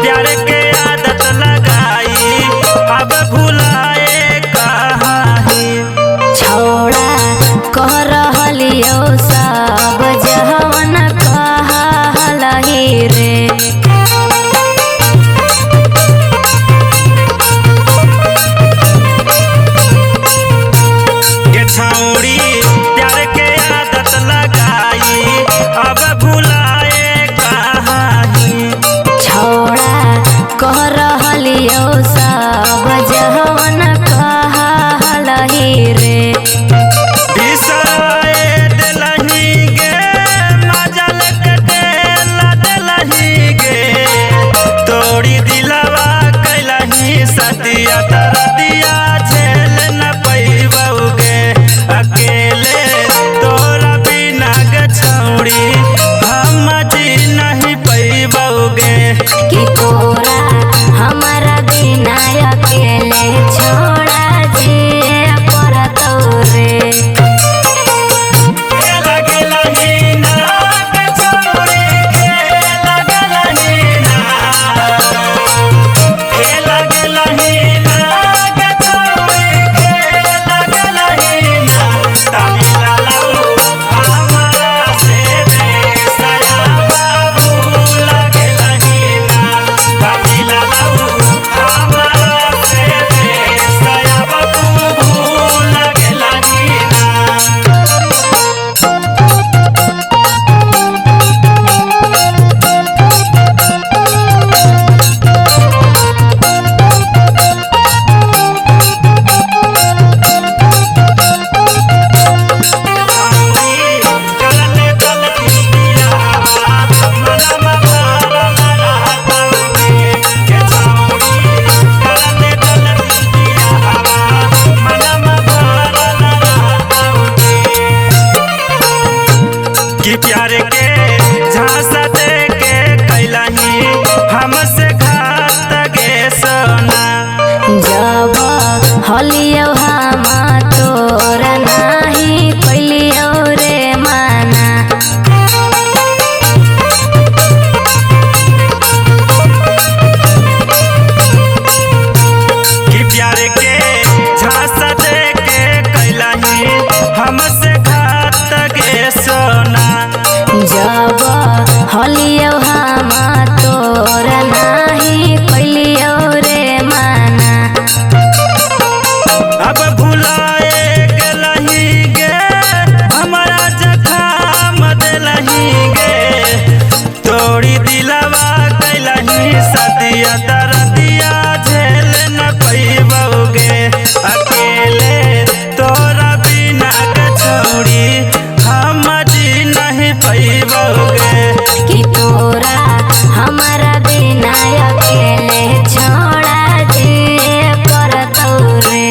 प्यार के आदत लगाई अब भुलाए कहाही। छोड़ा कह रहलियो सब जवन कहलही रे। के छौड़ी प्यार के आदत लगाई अब भुलाए कहाही। छोड़ा कह रहलियो सब जवन कहलही रे। बिसराए देलही गे मजल कटेला देलही गे तोड़ी दिलवा कैलही सतिया तरदिया झेल न पैबौगे अकेले तोरा बिना गे छौड़ी हम जी नहीं पैबौगे। कि तोरा हमारा बिना अकेले छोड़ा जिए पड़तौ रे। कि प्यार के झांसा दे के कैलही हमसे घात गे सोना। जब हलियो हम तोर नाही कैलियो रे माना। कि प्यार के झांसा दे के कैलही हमसे घात गे सोना। जब हलियो हम तोर नाही कैलियो रे माना। अब भुलाए गेलही गे हमारा जखम देलही गे तोड़ी दिलवा कैलही सतिया तरदिया झेल न पैबौगे अकेले तोरा बिना गे छौड़ी हम जी नहीं पैबौगे। कि तोरा हमारा बिना अकेले छोड़ा जिए पड़तौ रे।